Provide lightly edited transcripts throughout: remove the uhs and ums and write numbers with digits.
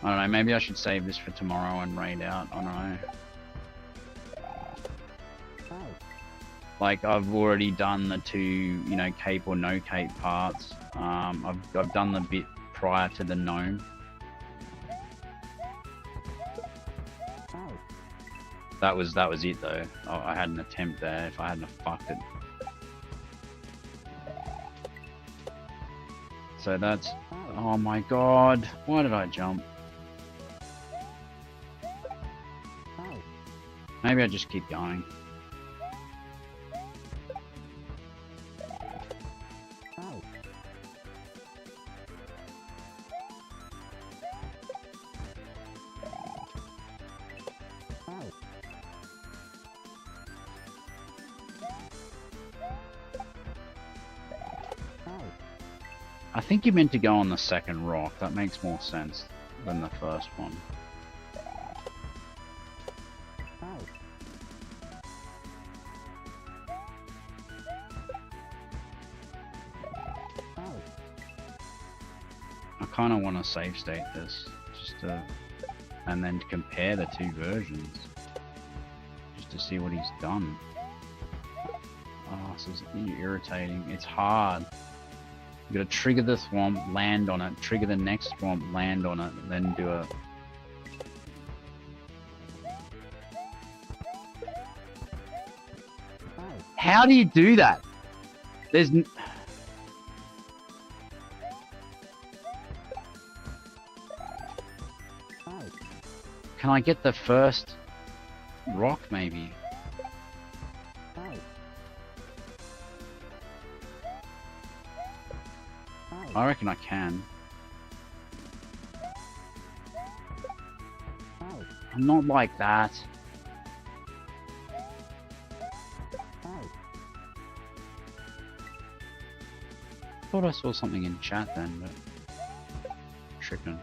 I don't know, maybe I should save this for tomorrow and raid out. I don't know. Like, I've already done the 2, you know, cape or no cape parts. I've done the bit prior to the gnome. That was it though. I had an attempt there. If I hadn't fucked it. So that's... Oh my god. Why did I jump? Maybe I just keep going. I think you're meant to go on the second rock. That makes more sense than the first one. I kind of want to save state this, just to, and then compare the 2 versions, just to see what he's done. Oh, this is irritating. It's hard. You gotta trigger the swamp, land on it, trigger the next swamp, land on it, then do a... How do you do that? There's... Can I get the first rock, maybe? I reckon I can. I'm not like that. Thought I saw something in chat then, but... Chicken.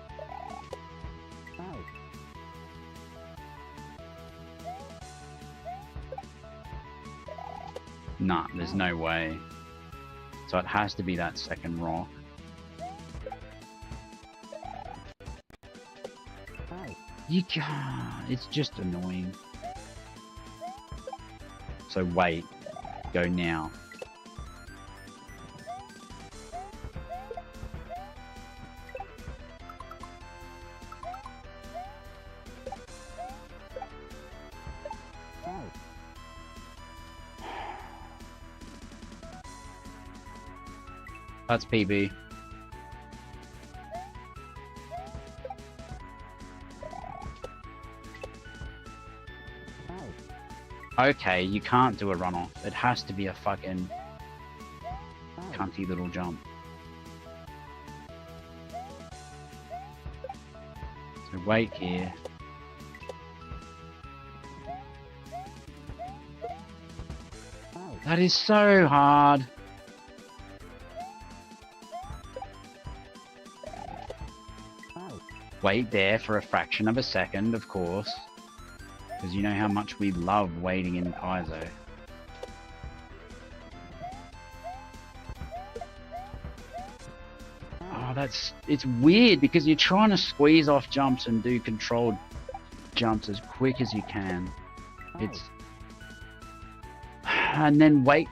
Nah, there's no way. So it has to be that second rock. You can't. It's just annoying. So wait. Go now. That's PB. Okay, you can't do a runoff. It has to be a fucking cunty little jump. So wait here. That is so hard. Wait there for a fraction of a second, of course. Because you know how much we love waiting in Kaizo. Oh, it's weird because you're trying to squeeze off jumps and do controlled jumps as quick as you can. It's... And then wait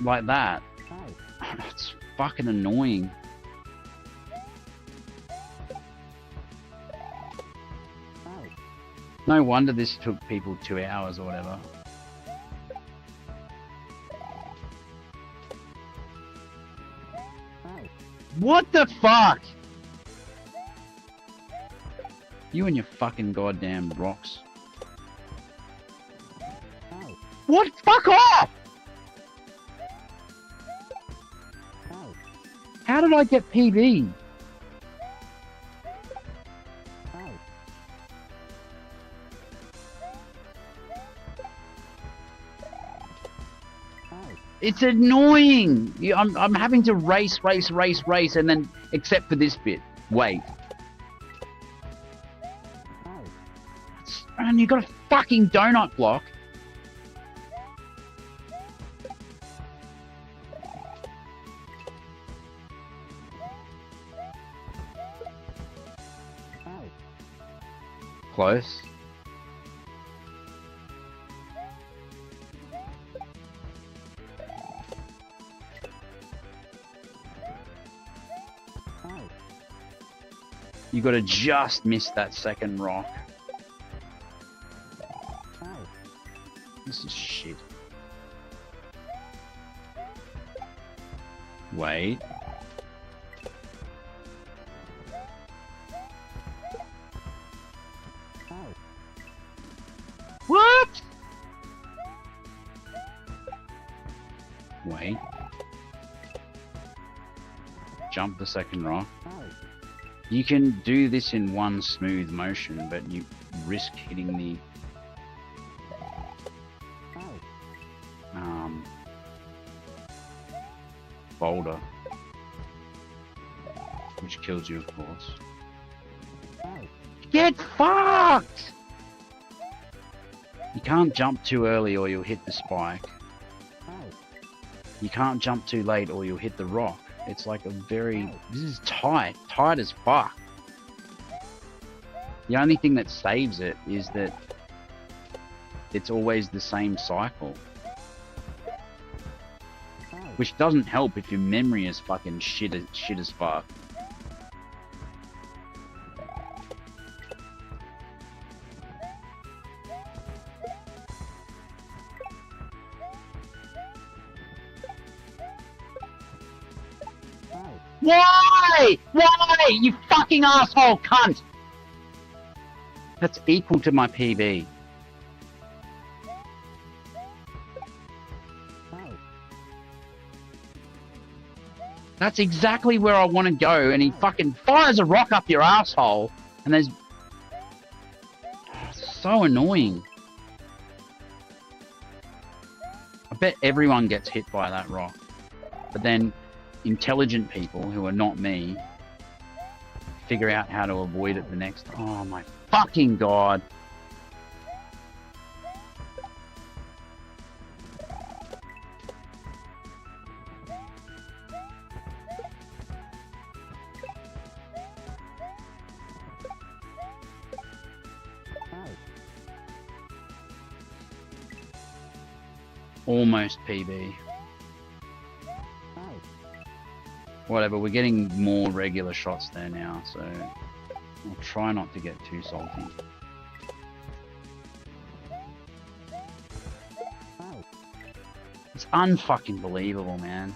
like that. It's fucking annoying. No wonder this took people 2 hours or whatever. What the fuck? You and your fucking goddamn rocks. What? Fuck off! How did I get PB? It's annoying. I'm having to race, and then except for this bit. Wait. And you got a fucking donut block. Close. You gotta just miss that second rock. This is shit. Wait. What? Wait. Jump the second rock. You can do this in one smooth motion, but you risk hitting the boulder, which kills you, of course. Get fucked! You can't jump too early or you'll hit the spike. You can't jump too late or you'll hit the rock. It's like a very... This is tight. Tight as fuck. The only thing that saves it is that it's always the same cycle. Which doesn't help if your memory is fucking shit as fuck. Why? Why? You fucking asshole cunt! That's equal to my PB. That's exactly where I want to go, and he fucking fires a rock up your asshole, and there's... Oh, it's so annoying. I bet everyone gets hit by that rock. But then, intelligent people, who are not me, figure out how to avoid it the next... Oh my fucking god. Almost PB. Whatever, we're getting more regular shots there now, so I'll try not to get too salty. It's unfucking believable, man.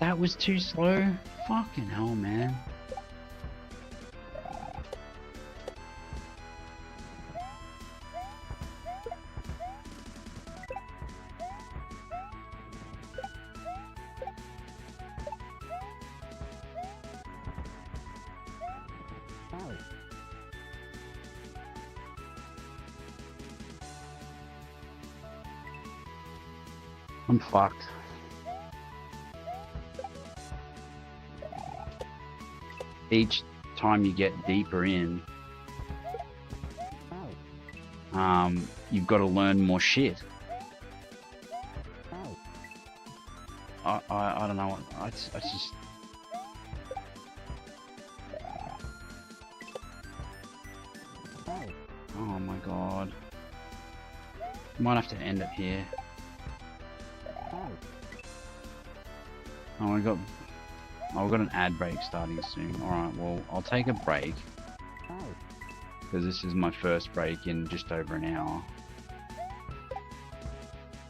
That was too slow? Fucking hell, man. I'm fucked. Each time you get deeper in, you've got to learn more shit. I don't know. I just... Oh my god. Might have to end it here. Oh, we've got an ad break starting soon. Alright, well, I'll take a break. Because this is my first break in just over an hour.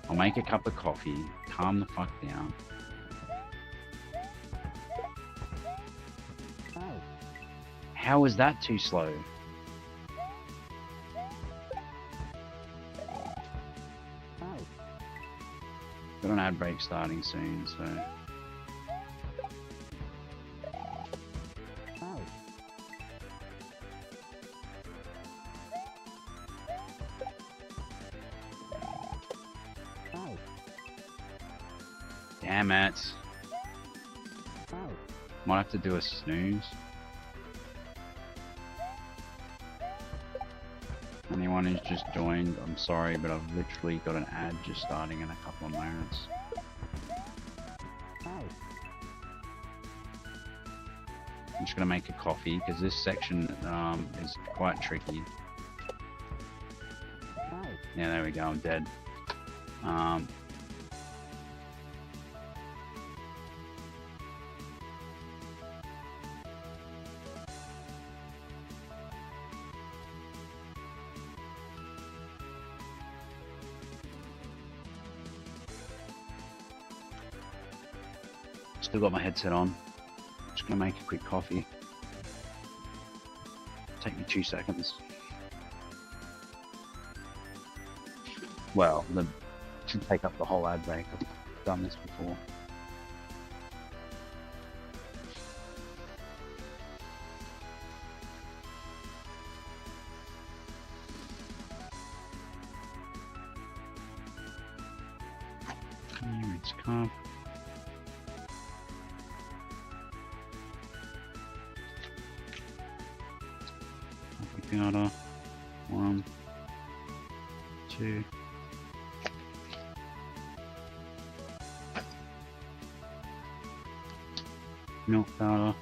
I'll make a cup of coffee, calm the fuck down. How is that too slow? Got an ad break starting soon, so... Damn it. Might have to do a snooze. Anyway. anyone who's just joined, I'm sorry, but I've literally got an ad just starting in a couple of moments. I'm just gonna make a coffee because this section is quite tricky. Yeah, there we go, I'm dead. Still got my headset on. Just gonna make a quick coffee. Take me 2 seconds. Well, it should take up the whole ad break. I've done this before. Rinse cup. Powder. 1, 2. Milk powder.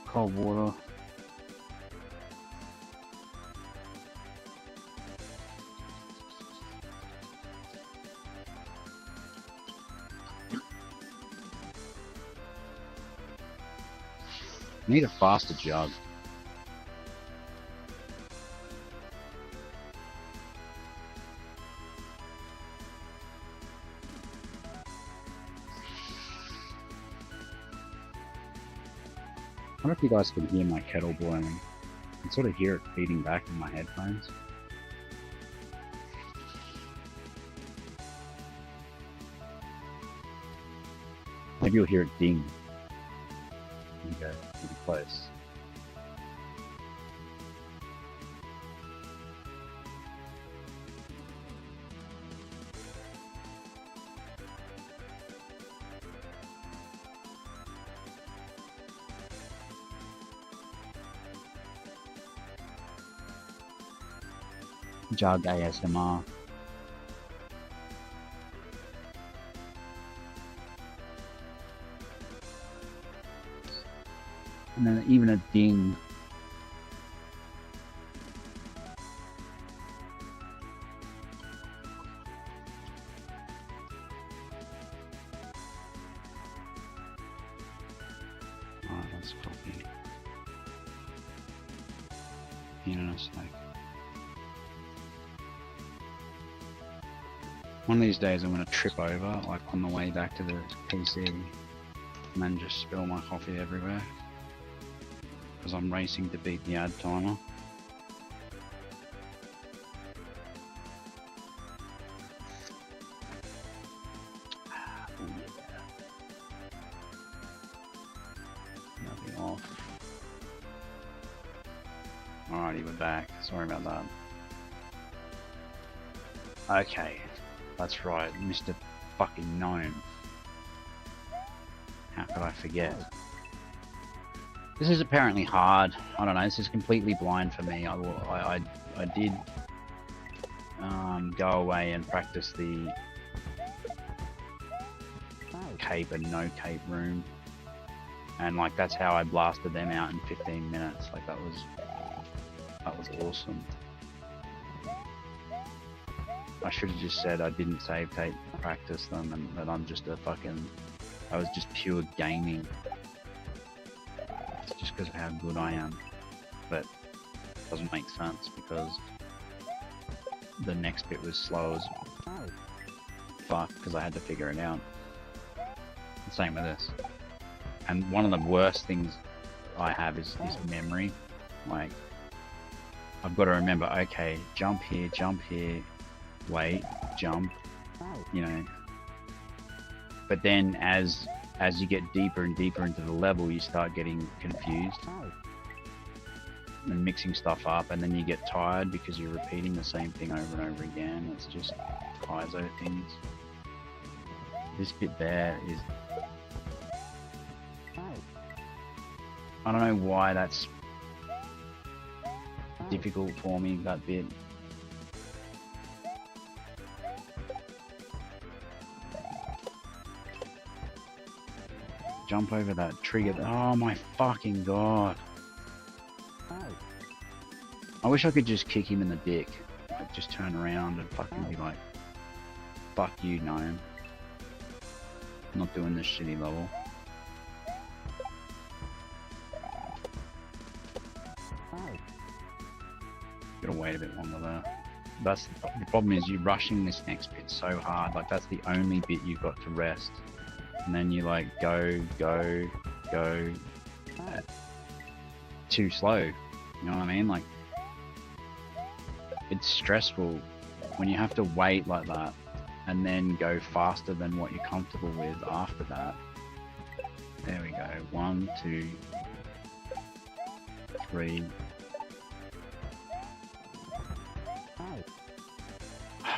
Cold water. Need a faster jug. I wonder if you guys can hear my kettle boiling. I can sort of hear it feeding back in my headphones. Maybe you'll hear it ding. Okay, pretty close. Jug ASMR. And then even a ding. Alright, let's copy. In a sec. One of these days I'm going to trip over, like on the way back to the PC, and then just spill my coffee everywhere. Because I'm racing to beat the ad timer. Nothing off. Alrighty, we're back. Sorry about that. Okay, that's right, Mr. fucking Gnome. How could I forget? This is apparently hard. I don't know. This is completely blind for me. I did go away and practice the cape and no cape room, and like that's how I blasted them out in 15 minutes. Like that was awesome. I should have just said I didn't save tape practice them, and that I'm just a fucking. I was just pure gaming. Just because of how good I am, but it doesn't make sense because the next bit was slow as fuck because I had to figure it out. The same with this. And one of the worst things I have is memory. Like, I've got to remember, okay, jump here, wait, jump, you know. But then as you get deeper and deeper into the level, you start getting confused and mixing stuff up, and then you get tired because you're repeating the same thing over and over again. It's just ISO things. This bit there is I don't know why that's difficult for me, that bit. Jump over that trigger. Oh my fucking god. I wish I could just kick him in the dick. Like, just turn around and fucking be like, fuck you, gnome. I'm not doing this shitty level. Gotta wait a bit longer there. That's the problem is you rushing this next bit so hard. Like, that's the only bit you've got to rest. And then you like go. Too slow. You know what I mean? Like, it's stressful when you have to wait like that and then go faster than what you're comfortable with after that. There we go. 1, 2, 3.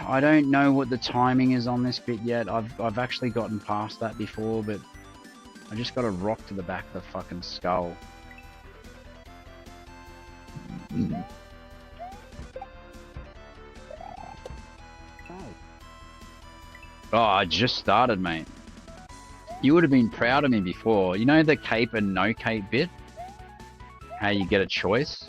I don't know what the timing is on this bit yet. I've actually gotten past that before, but I just got a rock to the back of the fucking skull. Oh, I just started, mate. You would have been proud of me before. You know the cape and no cape bit? How you get a choice?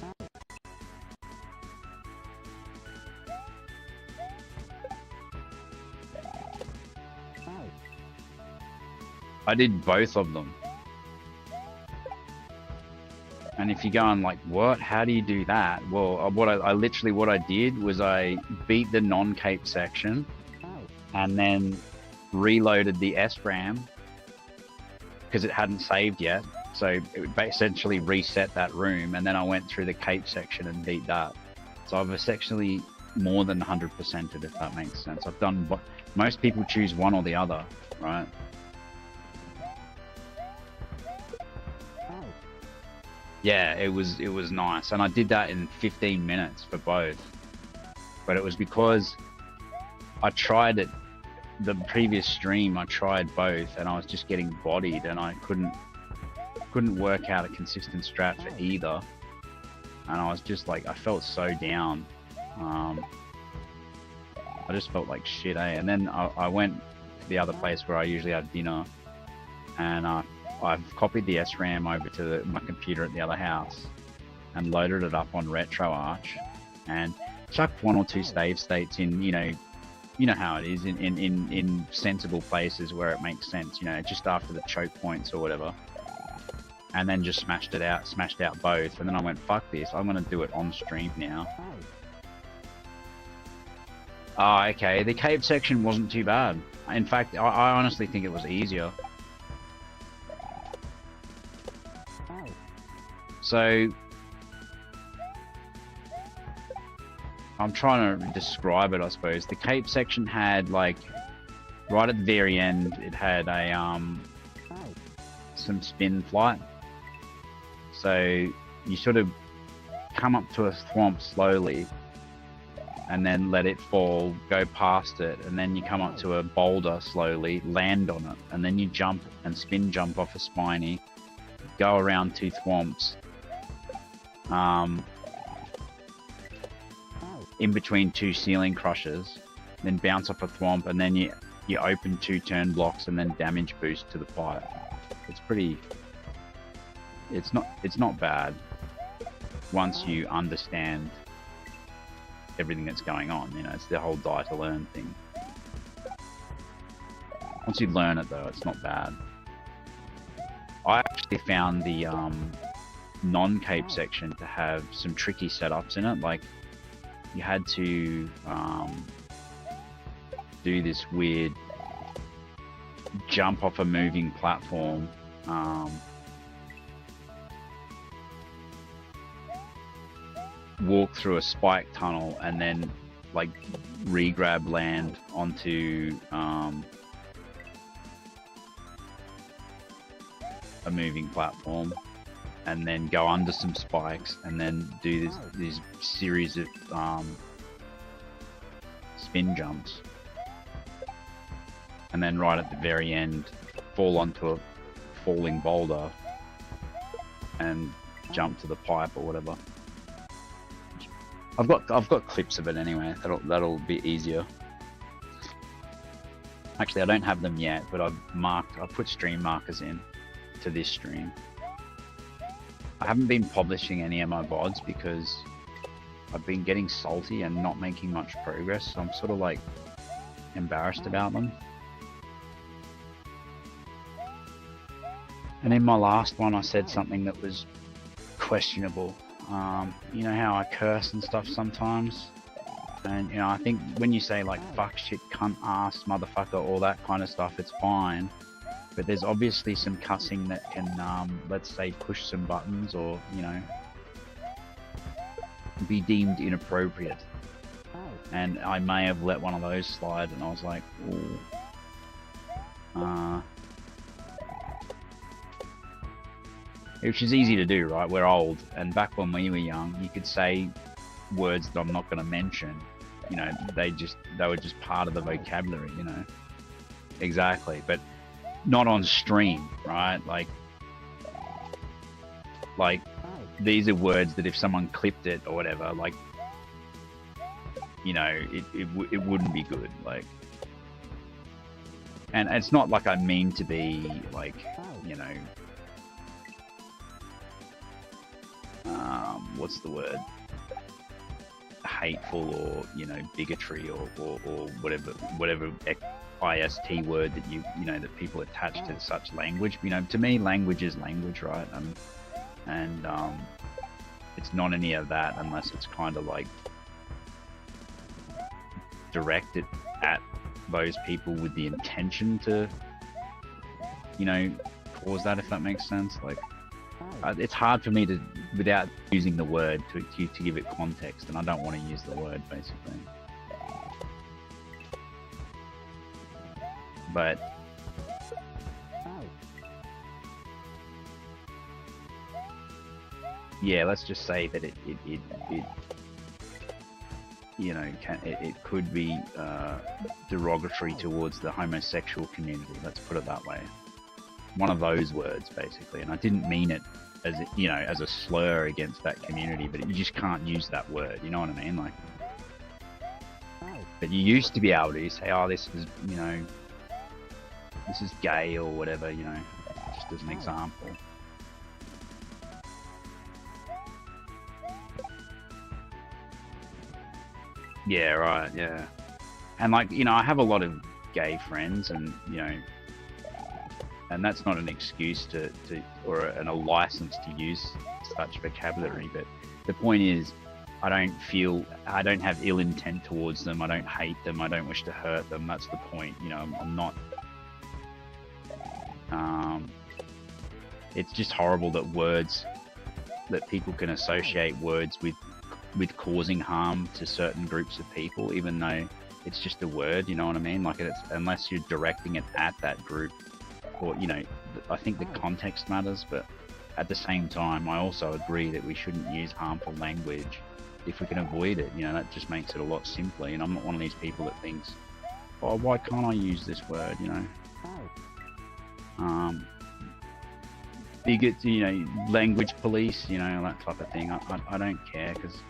I did both of them. And if you're going like, what? How do you do that? Well, what I did was I beat the non-cape section and then reloaded the SRAM because it hadn't saved yet. So it essentially reset that room, and then I went through the cape section and beat that. So I've essentially more than 100%ed, if that makes sense. I've done what most people choose, one or the other, right? Yeah, it was nice, and I did that in 15 minutes for both. But it was because I tried it the previous stream. I tried both, and I was just getting bodied, and I couldn't work out a consistent strat for either. And I was just like, I felt so down. I just felt like shit, eh? And then I went to the other place where I usually have dinner, and I've copied the SRAM over to my computer at the other house and loaded it up on RetroArch and chucked 1 or 2 save states in, you know how it is, in sensible places where it makes sense, you know, just after the choke points or whatever. And then just smashed out both. And then I went, fuck this, I'm going to do it on stream now. Oh, okay, the cave section wasn't too bad. In fact, I honestly think it was easier. So, I'm trying to describe it, I suppose. The cape section had, like, right at the very end, it had a, some spin flight. So, you sort of come up to a thwomp slowly, and then let it fall, go past it, and then you come up to a boulder slowly, land on it, and then you jump and spin jump off a spiny, go around 2 thwomps, in between 2 ceiling crushes, then bounce off a thwomp, and then you open 2 turn blocks and then damage boost to the pipe. It's pretty. It's not bad once you understand everything that's going on. You know, it's the whole die to learn thing. Once you learn it, though, it's not bad. I actually found the non-cape section to have some tricky setups in it. Like, you had to do this weird jump off a moving platform, walk through a spike tunnel, and then like re-grab land onto a moving platform, and then go under some spikes, and then do this series of spin jumps, and then right at the very end fall onto a falling boulder and jump to the pipe or whatever. I've got clips of it anyway. That'll be easier. Actually, I don't have them yet, but I've put stream markers in to this stream. I haven't been publishing any of my VODs because I've been getting salty and not making much progress, so I'm sort of like embarrassed about them. And in my last one, I said something that was questionable. You know how I curse and stuff sometimes? And, you know, I think when you say like fuck, shit, cunt, ass, motherfucker, all that kind of stuff, it's fine. But there's obviously some cussing that can, let's say, push some buttons or, you know, be deemed inappropriate. And I may have let one of those slide, and I was like, ooh. Which is easy to do, right? We're old, and back when we were young, you could say words that I'm not going to mention. You know, they were just part of the vocabulary, you know. Exactly, but not on stream, right? Like these are words that if someone clipped it or whatever, like, you know, it wouldn't be good, like. And it's not like I mean to be like, you know, what's the word? Hateful or, you know, bigotry or whatever IST word that you know that people attach to such language. You know, to me, language is language, right? And it's not any of that unless it's kind of like directed at those people with the intention to, you know, cause that, if that makes sense. Like, it's hard for me to, without using the word, to give it context, and I don't want to use the word, basically. But yeah, let's just say that it you know, it could be derogatory towards the homosexual community. Let's put it that way. One of those words, basically, and I didn't mean it as, you know, as a slur against that community, but you just can't use that word. You know what I mean? Like, but you used to be able to say, "Oh, this is, you know, this is gay" or whatever. You know, just as an example. Yeah, right. Yeah, and like, you know, I have a lot of gay friends, and you know. And that's not an excuse or a license to use such vocabulary. But the point is, I don't have ill intent towards them. I don't hate them. I don't wish to hurt them. That's the point. You know, I'm not. It's just horrible that people can associate words with causing harm to certain groups of people, even though it's just a word. You know what I mean? Like, unless you're directing it at that group. Or, you know, I think the context matters, but at the same time, I also agree that we shouldn't use harmful language if we can avoid it. You know, that just makes it a lot simpler. And I'm not one of these people that thinks, oh, why can't I use this word, you know? Bigot, you know, language police, you know, that type of thing. I don't care, because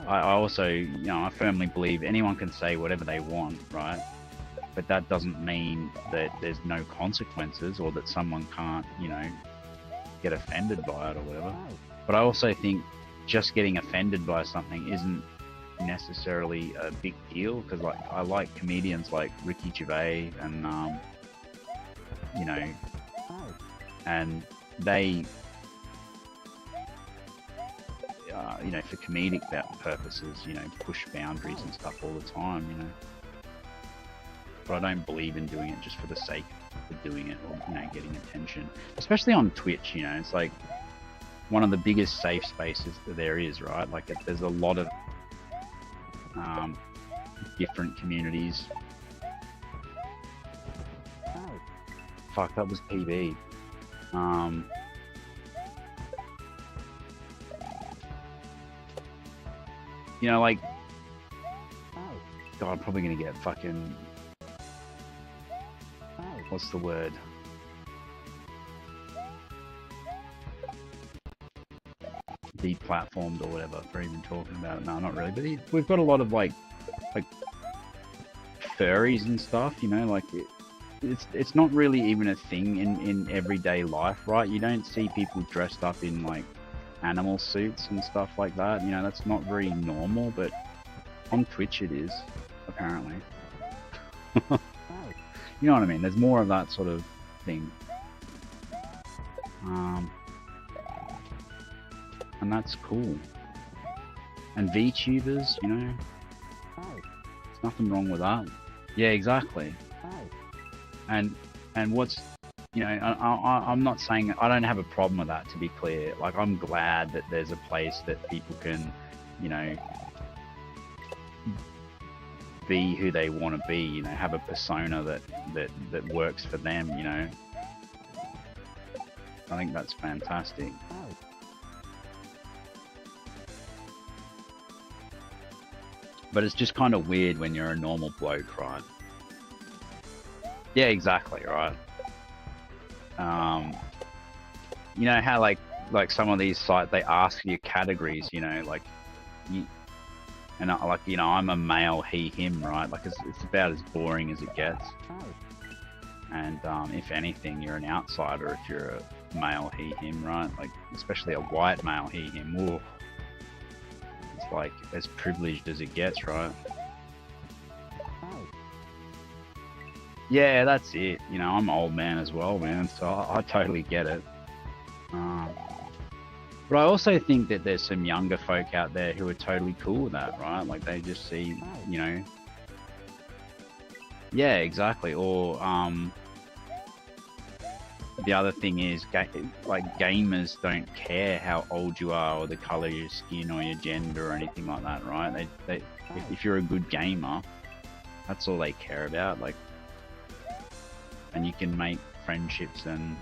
I also, you know, I firmly believe anyone can say whatever they want, right? But that doesn't mean that there's no consequences, or that someone can't, you know, get offended by it or whatever. But I also think just getting offended by something isn't necessarily a big deal, because like, I like comedians like Ricky Gervais and you know, and they you know, for comedic purposes, you know, push boundaries and stuff all the time, you know. But I don't believe in doing it just for the sake of doing it, or, you know, getting attention. Especially on Twitch, you know, it's like one of the biggest safe spaces that there is, right? Like, there's a lot of different communities. Fuck, that was PB. You know, like, God, I'm probably gonna get fucking, what's the word? deplatformed or whatever for even talking about it. No, not really. But we've got a lot of like furries and stuff. You know, like it's not really even a thing in everyday life, right? You don't see people dressed up in like animal suits and stuff like that. You know, that's not very normal, but on Twitch it is, apparently. You know what I mean? There's more of that sort of thing. And that's cool. And VTubers, you know, there's nothing wrong with that. Yeah, exactly. And what's, you know, I'm not saying, I don't have a problem with that, to be clear. Like, I'm glad that there's a place that people can, you know, be who they want to be, you know, have a persona that works for them, you know. I think that's fantastic. But it's just kind of weird when you're a normal bloke, right? Yeah, exactly, right? You know how like some of these sites, they ask you categories, you know, like you, and like, you know, I'm a male, he, him, right? Like it's about as boring as it gets. And if anything, you're an outsider if you're a male, he, him, right? Like especially a white male, he, him. Whoa. It's like as privileged as it gets, right? Yeah, that's it. You know, I'm an old man as well, man, so I totally get it. But I also think that there's some younger folk out there who are totally cool with that, right? Like they just see, you know. Yeah, exactly. Or the other thing is, like gamers don't care how old you are or the color of your skin or your gender or anything like that, right? If you're a good gamer, that's all they care about. Like, and you can make friendships and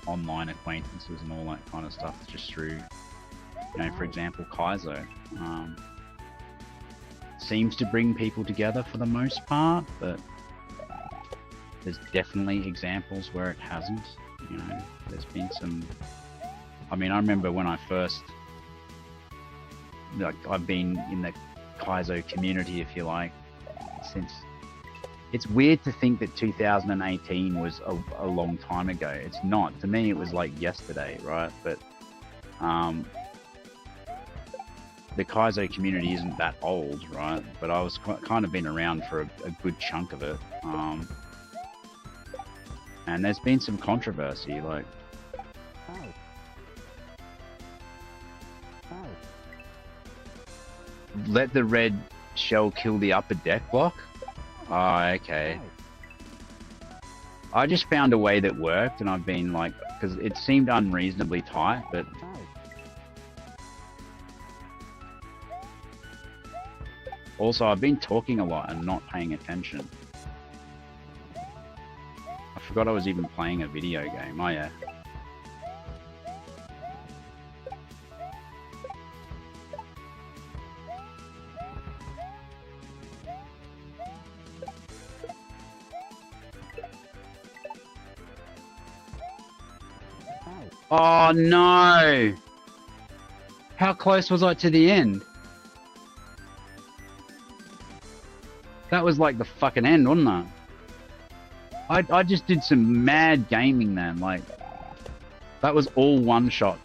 online acquaintances and all that kind of stuff just through, you know, for example, Kaizo. Seems to bring people together for the most part, but there's definitely examples where it hasn't. You know, there's been some. I mean, I remember when I first, like, I've been in the Kaizo community, if you like, since. It's weird to think that 2018 was a long time ago. It's not. To me, it was like yesterday, right? But the Kaizo community isn't that old, right? But I was kind of been around for a good chunk of it. And there's been some controversy, like... Let the red shell kill the upper deck block? Oh, okay. I just found a way that worked, and I've been like... Because it seemed unreasonably tight, but... Also, I've been talking a lot and not paying attention. I forgot I was even playing a video game. Oh, yeah. Oh, no! How close was I to the end? That was like the fucking end, wasn't it? I just did some mad gaming then, like, that was all one shot.